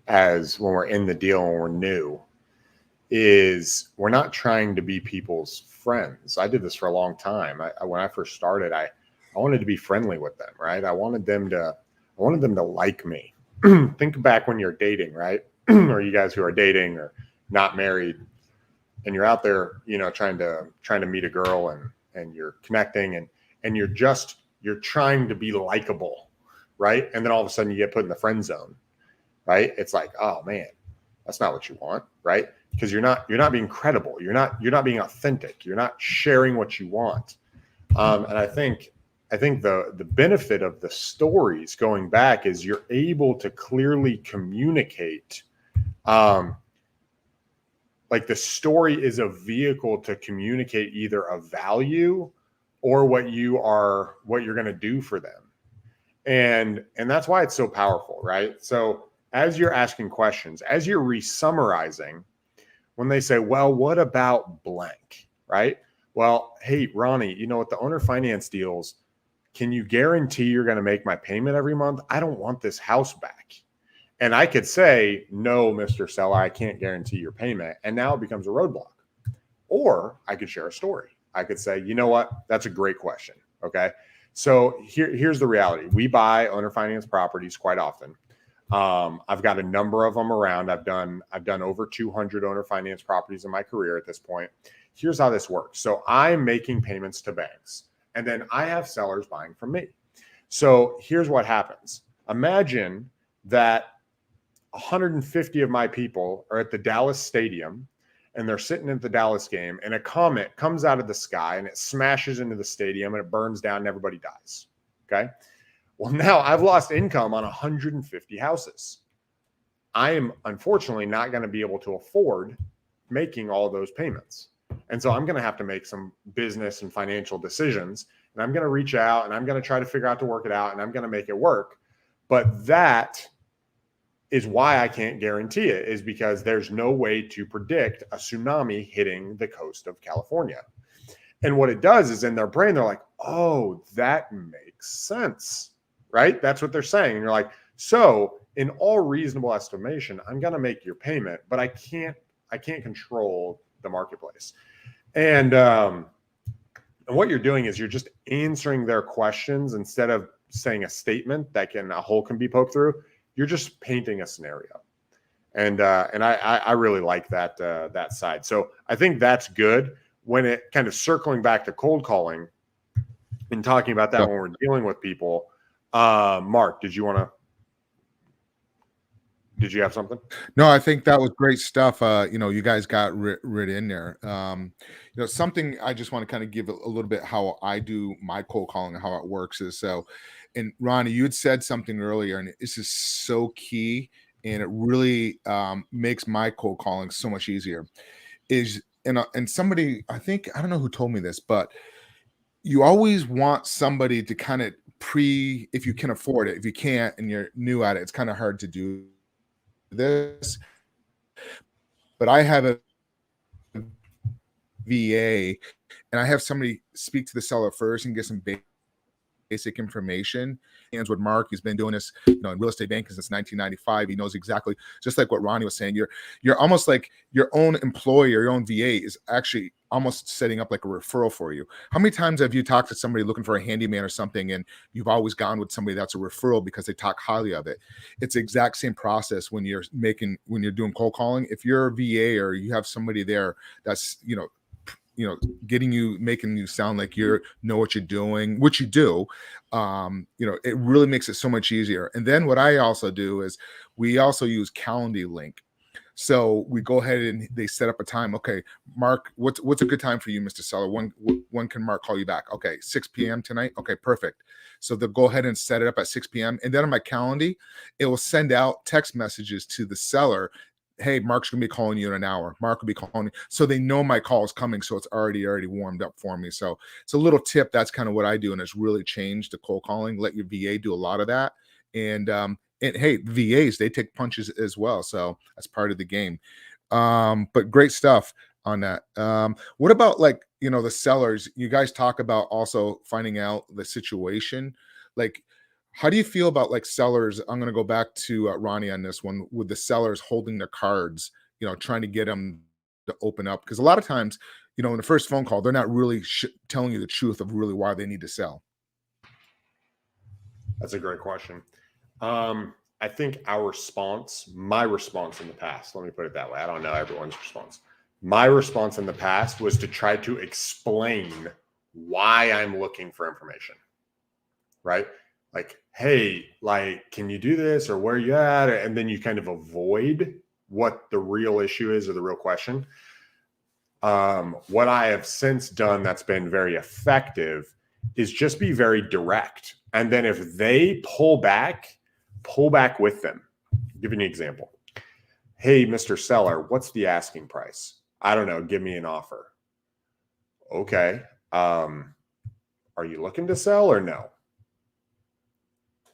as when we're in the deal and we're new is we're not trying to be people's friends. I did this for a long time. When I first started, I wanted to be friendly with them, right? I wanted them to like me. Think back when you're dating, right? Or you guys who are dating or not married, and you're out there, you know, trying to meet a girl and you're connecting and you're trying to be likable, right? And then all of a sudden you get put in the friend zone, right? It's like, oh man, that's not what you want, right? Because you're not being credible. You're not being authentic. You're not sharing what you want. And I think the benefit of the stories going back is you're able to clearly communicate. Like the story is a vehicle to communicate either a value or what you're going to do for them. And that's why it's so powerful, right? So as you're asking questions, as you're resummarizing, when they say, well, what about blank, right? Well, hey, Ronnie, you know, with the owner finance deals, can you guarantee you're going to make my payment every month? I don't want this house back. And I could say, no, Mr. Seller, I can't guarantee your payment. And now it becomes a roadblock. Or I could share a story. I could say, you know what? That's a great question. Okay. So here's the reality. We buy owner finance properties quite often. I've got a number of them around. I've done over 200 owner finance properties in my career at this point. Here's how this works. So I'm making payments to banks, and then I have sellers buying from me. So here's what happens. Imagine that 150 of my people are at the Dallas Stadium and they're sitting at the Dallas game, and a comet comes out of the sky and it smashes into the stadium and it burns down and everybody dies. Okay. Well, now I've lost income on 150 houses. I am unfortunately not going to be able to afford making all those payments. And so I'm going to have to make some business and financial decisions, and I'm going to reach out and I'm going to try to figure out to work it out, and I'm going to make it work. But that is why I can't guarantee it, is because there's no way to predict a tsunami hitting the coast of California. And what it does is in their brain, they're like, oh, that makes sense, right? That's what they're saying. And you're like, so in all reasonable estimation, I'm going to make your payment, but I can't control the marketplace. And what you're doing is you're just answering their questions instead of saying a statement that a hole can be poked through. You're just painting a scenario. And I really like that side. So I think that's good. When it kind of circling back to cold calling and talking about that when we're dealing with people, Mark, did you have something? No, I think that was great stuff. You guys got right in there. Something I just want to kind of give a little bit how I do my cold calling and how it works is so. And Ronnie, you had said something earlier, and this is so key, and it really makes my cold calling so much easier. And somebody, I don't know who told me this, but you always want somebody to kind of if you can afford it. If you can't and you're new at it, it's kind of hard to do this. But I have a VA, and I have somebody speak to the seller first and get some basic information. And with Mark, he's been doing this, in real estate banking since 1995. He knows exactly, just like what Ronnie was saying. You're almost like your own employer, your own VA is actually almost setting up like a referral for you. How many times have you talked to somebody looking for a handyman or something, and you've always gone with somebody that's a referral because they talk highly of it? It's the exact same process when you're doing cold calling. If you're a VA or you have somebody there that's making you sound like you know what you're doing, which you do, it really makes it so much easier. And then what I also do is we also use Calendly link. So we go ahead and they set up a time. Okay, Mark, what's a good time for you, Mr. Seller? When can Mark call you back? Okay, 6 p.m. tonight. Okay, perfect. So they'll go ahead and set it up at 6 p.m. And then on my Calendly, it will send out text messages to the seller. Hey, Mark's gonna be calling you in an hour. Mark will be calling you. So they know my call is coming. So it's already warmed up for me. So it's a little tip. That's kind of what I do. And it's really changed the cold calling. Let your VA do a lot of that. And hey, VAs, they take punches as well. So that's part of the game. But great stuff on that. What about the sellers? You guys talk about also finding out the situation. Like, how do you feel about sellers? I'm going to go back to Ronnie on this one, with the sellers holding their cards, trying to get them to open up. Because a lot of times, in the first phone call, they're not really telling you the truth of really why they need to sell. That's a great question. I think my response in the past, let me put it that way. I don't know everyone's response. My response in the past was to try to explain why I'm looking for information, right? Like, hey, can you do this, or where are you at? And then you kind of avoid what the real issue is or the real question. What I have since done that's been very effective is just be very direct. And then if they pull back with them. I'll give you an example. Hey, Mr. Seller, what's the asking price? I don't know. Give me an offer. Okay. Are you looking to sell or no?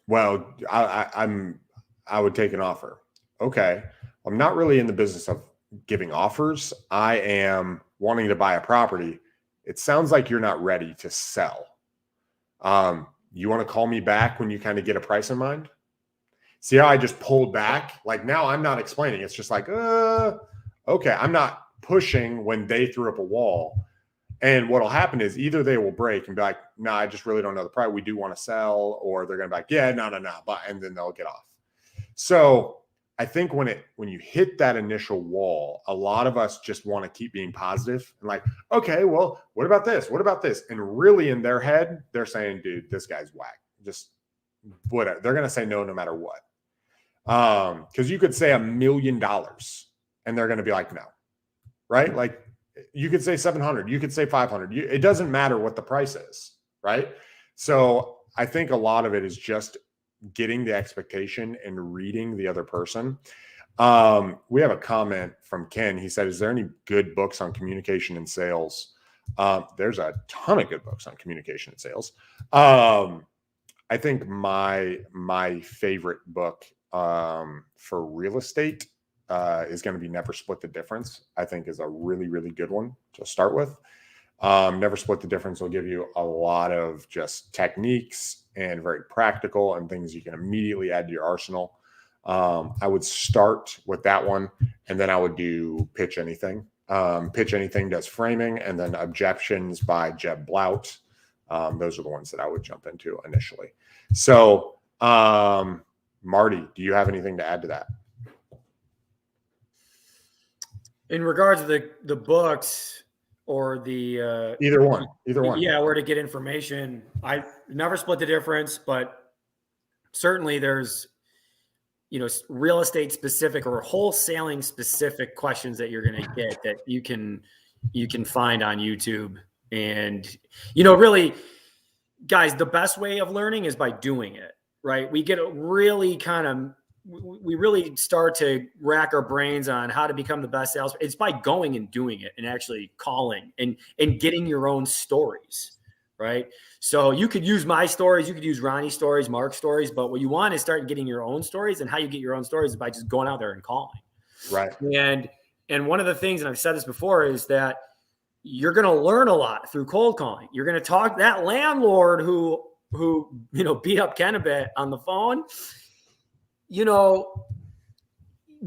Well, I would take an offer. Okay. I'm not really in the business of giving offers. I am wanting to buy a property. It sounds like you're not ready to sell. You want to call me back when you kind of get a price in mind? See how I just pulled back? Now I'm not explaining. It's just okay. I'm not pushing when they threw up a wall. And what'll happen is either they will break and be like, no, I just really don't know the price. We do want to sell. Or they're going to be like, yeah, no. And then they'll get off. So I think when you hit that initial wall, a lot of us just want to keep being positive and okay, well, what about this? What about this? And really in their head, they're saying, dude, this guy's whack. Just whatever. They're going to say no matter what. Because you could say $1 million and they're going to be like, no, right? You could say 700, you could say 500. It doesn't matter what the price is, right? So I think a lot of it is just getting the expectation and reading the other person. We have a comment from Ken. He said, is there any good books on communication and sales? There's a ton of good books on communication and sales. I think my favorite book for real estate is going to be Never Split the Difference. I think is a really, really good one to start with. Never Split the Difference will give you a lot of just techniques and very practical and things you can immediately add to your arsenal. I would start with that one, and then I would do Pitch Anything. Pitch Anything does framing, and then Objections by Jeb Blount. Those are the ones that I would jump into initially. So, Marty, do you have anything to add to that? In regards to the books or the either one. Yeah, where to get information. I never split the difference, but certainly there's real estate specific or wholesaling specific questions that you're going to get that you can find on YouTube. And really, guys, the best way of learning is by doing it, right? We get really we really start to rack our brains on how to become the best sales. It's by going and doing it and actually calling and getting your own stories, right? So you could use my stories, you could use Ronnie's stories, Mark's stories, but what you want is start getting your own stories, and how you get your own stories is by just going out there and calling. Right. And one of the things, and I've said this before, is that you're going to learn a lot through cold calling. You're going to talk that landlord who who, beat up Ken a bit on the phone,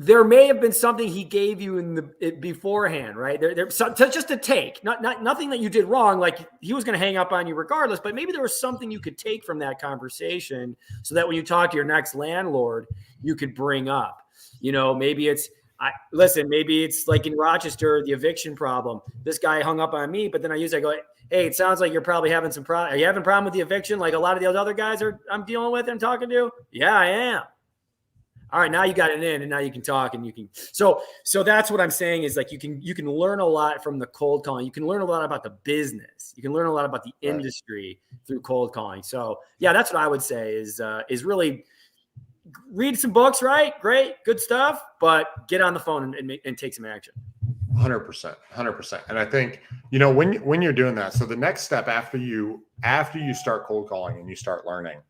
there may have been something he gave you beforehand, right? Just a take, nothing that you did wrong. Like he was going to hang up on you regardless, but maybe there was something you could take from that conversation so that when you talk to your next landlord, you could bring up, maybe maybe it's like in Rochester, the eviction problem. This guy hung up on me, but then I go, hey, it sounds like you're probably having some problem. Are you having a problem with the eviction? Like a lot of the other guys I'm dealing with and talking to? Yeah, I am. All right, now you got it in, and now you can talk, and you can. So that's what I'm saying is like you can learn a lot from the cold calling. You can learn a lot about the business. You can learn a lot about the industry through cold calling. So yeah, that's what I would say is really read some books, right? Great, good stuff, but get on the phone and take some action. 100%. And I think when you're doing that, so the next step after you start cold calling and you start learning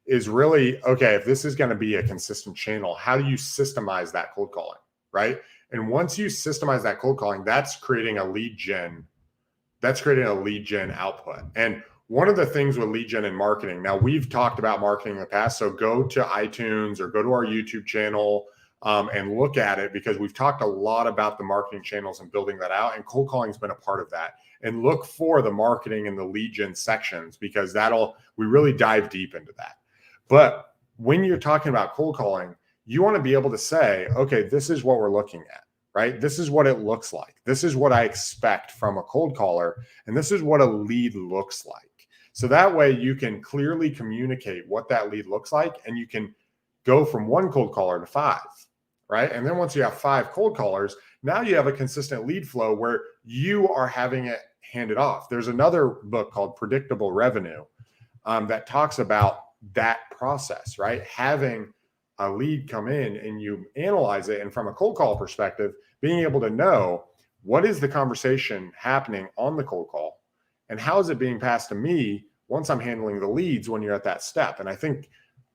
is really, okay, if this is going to be a consistent channel, how do you systemize that cold calling, right? And once you systemize that cold calling, that's creating a lead gen output. And one of the things with lead gen and marketing, now we've talked about marketing in the past, so go to iTunes or go to our YouTube channel and look at it, because we've talked a lot about the marketing channels and building that out, and cold calling has been a part of that. And look for the marketing and the lead gen sections, because we really dive deep into that. But when you're talking about cold calling, you want to be able to say, okay, this is what we're looking at, right? This is what it looks like. This is what I expect from a cold caller. And this is what a lead looks like. So that way you can clearly communicate what that lead looks like, and you can go from one cold caller to 5, right? And then once you have 5 cold callers, now you have a consistent lead flow where you are having it handed off. There's another book called Predictable Revenue that talks about that process, right? Having a lead come in and you analyze it. And from a cold call perspective, being able to know what is the conversation happening on the cold call and how is it being passed to me once I'm handling the leads when you're at that step. And I think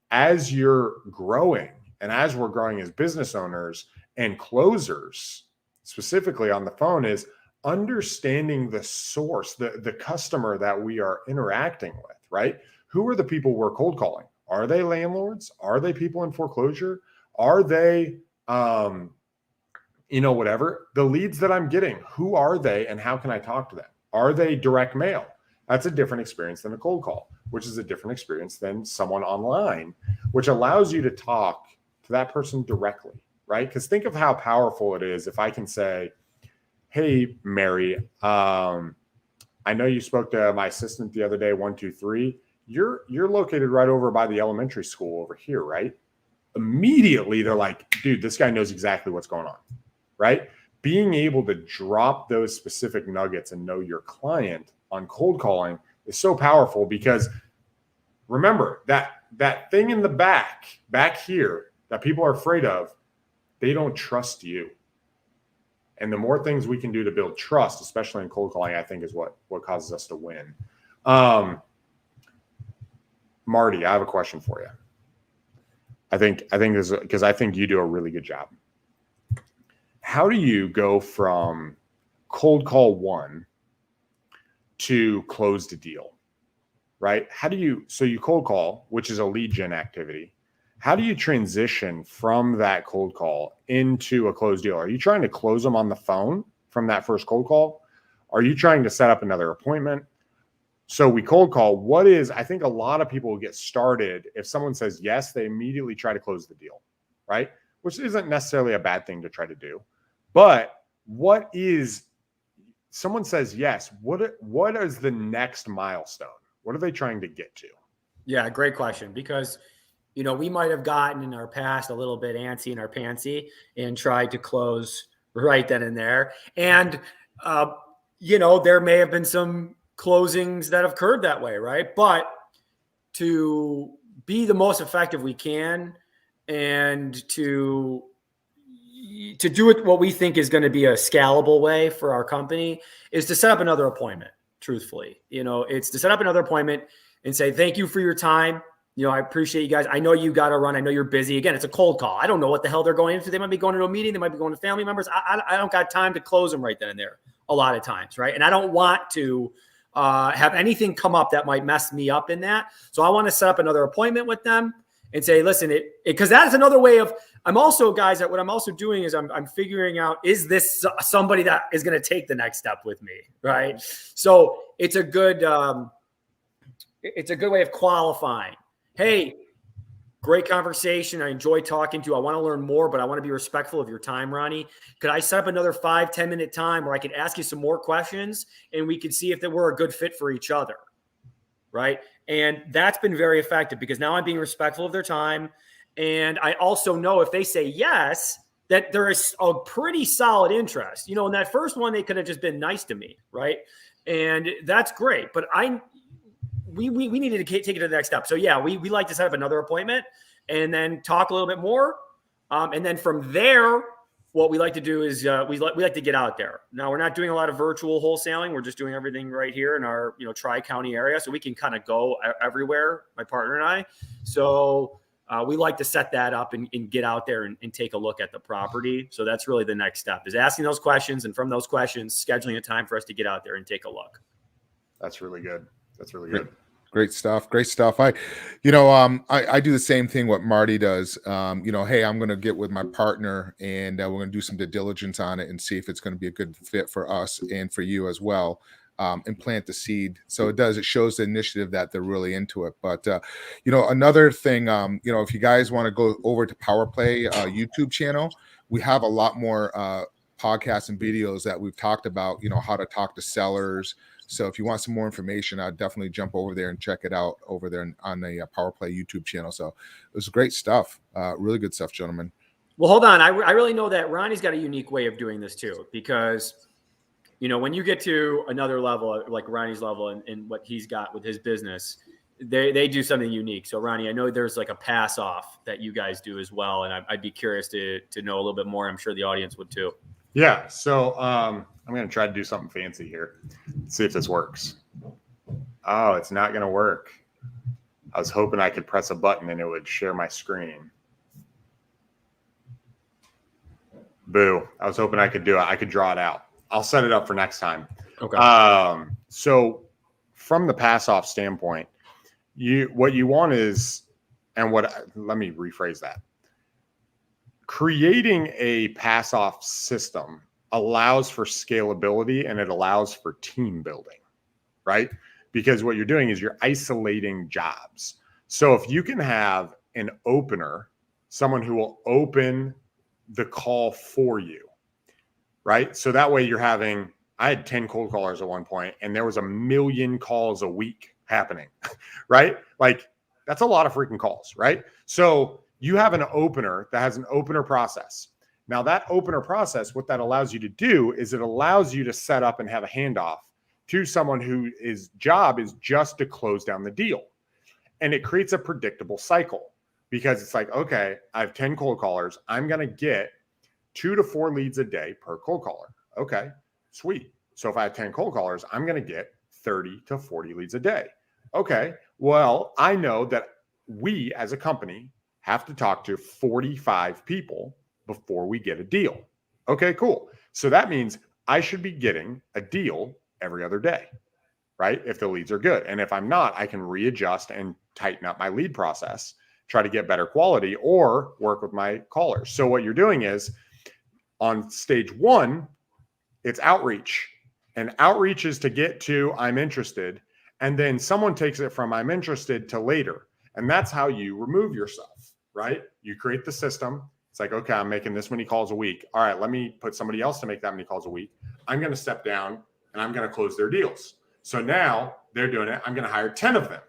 as you're growing and as we're growing as business owners and closers, specifically on the phone, is understanding the source, the customer that we are interacting with, right? Who are the people we're cold calling? Are they landlords? Are they people in foreclosure? Are they, whatever? The leads that I'm getting, who are they and how can I talk to them? Are they direct mail? That's a different experience than a cold call, which is a different experience than someone online, which allows you to talk to that person directly, right? Because think of how powerful it is if I can say, hey, Mary, I know you spoke to my assistant the other day, 123. You're located right over by the elementary school over here, right? Immediately, they're like, dude, this guy knows exactly what's going on, right? Being able to drop those specific nuggets and know your client on cold calling is so powerful, because remember that thing in the back here that people are afraid of, they don't trust you. And the more things we can do to build trust, especially in cold calling, I think is what causes us to win. Marty, I have a question for you. I think this is because I think you do a really good job. How do you go from cold call 1 to close the deal, right? So you cold call, which is a lead gen activity. How do you transition from that cold call into a closed deal? Are you trying to close them on the phone from that first cold call? Are you trying to set up another appointment? So we cold call. I think a lot of people will get started. If someone says yes, they immediately try to close the deal, right? Which isn't necessarily a bad thing to try to do. But someone says yes, what is the next milestone? What are they trying to get to? Yeah, great question. Because, we might have gotten in our past a little bit antsy in our pantsy and tried to close right then and there. And, there may have been some closings that have occurred that way, right? But to be the most effective we can and to do it what we think is going to be a scalable way for our company is to set up another appointment, truthfully. It's to set up another appointment and say, thank you for your time. I appreciate you guys. I know you got to run. I know you're busy. Again, it's a cold call. I don't know what the hell they're going into. They might be going to a meeting. They might be going to family members. I don't got time to close them right then and there a lot of times, right? And I don't want to have anything come up that might mess me up in that. So I want to set up another appointment with them and say, listen, because that is another way of, I'm also, guys, that what I'm also doing is I'm figuring out, is this somebody that is going to take the next step with me, right? So it's a good way of qualifying. Hey, great conversation. I enjoy talking to you. I want to learn more, but I want to be respectful of your time, Ronnie. Could I set up another 5-10 minute time where I could ask you some more questions and we could see if we're a good fit for each other, right? And that's been very effective because now I'm being respectful of their time. And I also know if they say yes, that there is a pretty solid interest. In that first one, they could have just been nice to me, right? And that's great. But we needed to take it to the next step. So yeah, we like to set up another appointment and then talk a little bit more. And then from there, what we like to do is we like to get out there. Now we're not doing a lot of virtual wholesaling. We're just doing everything right here in our Tri-County area, so we can kind of go everywhere, my partner and I. So we like to set that up and get out there and take a look at the property. So that's really the next step, is asking those questions, and from those questions, scheduling a time for us to get out there and take a look. That's really good. That's really good. Great stuff. Great stuff. I do the same thing what Marty does. Hey, I'm going to get with my partner and we're going to do some due diligence on it and see if it's going to be a good fit for us and for you as well. And plant the seed. So it shows the initiative that they're really into it. But, another thing, if you guys want to go over to Power Play YouTube channel, we have a lot more podcasts and videos that we've talked about, how to talk to sellers. So if you want some more information, I'd definitely jump over there and check it out over there on the Power Play YouTube channel. So it was great stuff. Really good stuff, gentlemen. Well, hold on. I really know that Ronnie's got a unique way of doing this too, because, when you get to another level, like Ronnie's level and what he's got with his business, they do something unique. So Ronnie, I know there's like a pass off that you guys do as well. And I'd be curious to know a little bit more. I'm sure the audience would too. Yeah. So I'm going to try to do something fancy here. Let's see if this works. Oh, it's not going to work. I was hoping I could press a button and it would share my screen. Boo. I was hoping I could do it. I could draw it out. I'll set it up for next time. Okay. So from the pass off standpoint, what you want is, let me rephrase that. Creating a pass off system allows for scalability and it allows for team building, right? Because what you're doing is you're isolating jobs. So if you can have an opener, someone who will open the call for you, right? So that way I had 10 cold callers at one point and there was 1 million calls a week happening, right? Like that's a lot of freaking calls, right? So you have an opener that has an opener process. Now that opener process, what that allows you to do is it allows you to set up and have a handoff to someone whose job is just to close down the deal. And it creates a predictable cycle because it's like, okay, I have 10 cold callers. I'm going to get 2 to 4 leads a day per cold caller. Okay, sweet. So if I have 10 cold callers, I'm going to get 30 to 40 leads a day. Okay, well, I know that we as a company have to talk to 45 people before we get a deal. Okay, cool. So that means I should be getting a deal every other day, right? If the leads are good. And if I'm not, I can readjust and tighten up my lead process, try to get better quality or work with my callers. So what you're doing is on stage 1, it's outreach. And outreach is to get to I'm interested. And then someone takes it from I'm interested to later. And that's how you remove yourself, right? You create the system. It's like, okay, I'm making this many calls a week. All right, let me put somebody else to make that many calls a week. I'm going to step down and I'm going to close their deals. So now they're doing it. I'm going to hire 10 of them.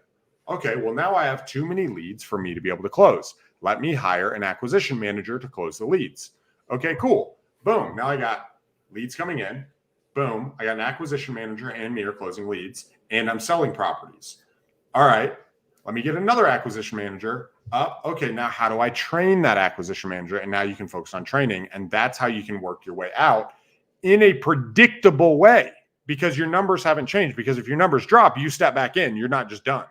Okay, well, now I have too many leads for me to be able to close. Let me hire an acquisition manager to close the leads. Okay, cool. Boom. Now I got leads coming in. Boom. I got an acquisition manager and me are closing leads and I'm selling properties. All right. Let me get another acquisition manager up. Okay. Now how do I train that acquisition manager? And now you can focus on training. And that's how you can work your way out in a predictable way because your numbers haven't changed. Because if your numbers drop, you step back in, you're not just done.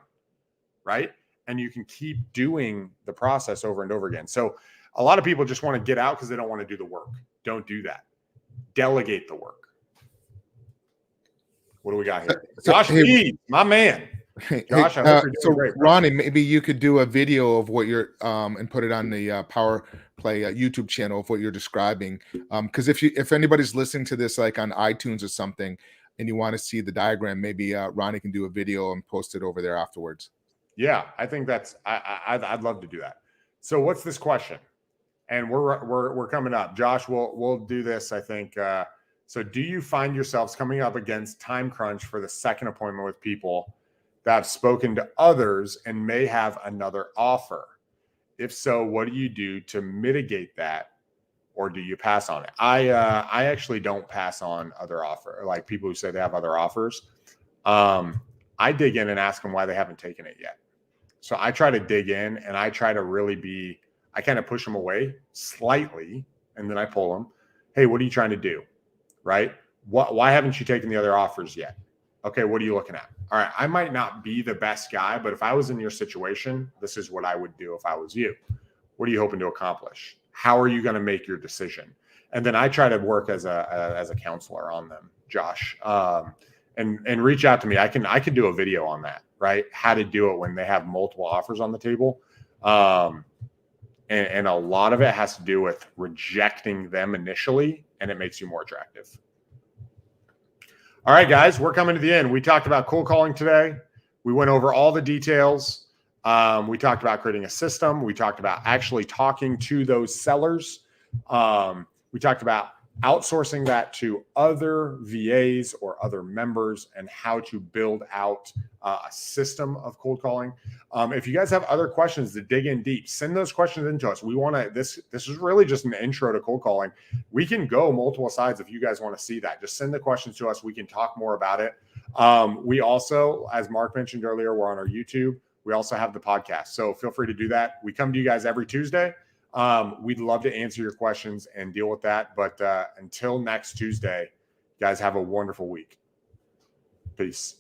Right. And you can keep doing the process over and over again. So a lot of people just want to get out because they don't want to do the work. Don't do that. Delegate the work. What do we got here? So, Josh B, my man. Josh, I hope you're doing great, bro. Ronnie, maybe you could do a video of what you're and put it on the Power Play YouTube channel of what you're describing. Because if anybody's listening to this like on iTunes or something, and you want to see the diagram, maybe Ronnie can do a video and post it over there afterwards. Yeah, I think that's I'd love to do that. So what's this question? And we're coming up. Josh, we'll do this, I think. So do you find yourselves coming up against time crunch for the second appointment with people that have spoken to others and may have another offer? If so, what do you do to mitigate that, or do you pass on it? I actually don't pass on other offer, like people who say they have other offers. I dig in and ask them why they haven't taken it yet. So I try to dig in and I try to really I kind of push them away slightly, and then I pull them. Hey, what are you trying to do? Right? Why haven't you taken the other offers yet? Okay, what are you looking at? All right, I might not be the best guy, but if I was in your situation, this is what I would do if I was you. What are you hoping to accomplish? How are you going to make your decision? And then I try to work as a counselor on them, Josh, and reach out to me. I can do a video on that, right? How to do it when they have multiple offers on the table. And a lot of it has to do with rejecting them initially, and it makes you more attractive. All right, guys, we're coming to the end. We talked about cold calling today. We went over all the details. We talked about creating a system. We talked about actually talking to those sellers. We talked about outsourcing that to other VAs or other members and how to build out a system of cold calling. If you guys have other questions to dig in deep, send those questions into us. We want to, this is really just an intro to cold calling. We can go multiple sides if you guys want to see that. Just send the questions to us. We can talk more about it. We also, as Mark mentioned earlier, we're on our YouTube. We also have the podcast. So feel free to do that. We come to you guys every Tuesday. We'd love to answer your questions and deal with that. But until next Tuesday, guys, have a wonderful week. Peace.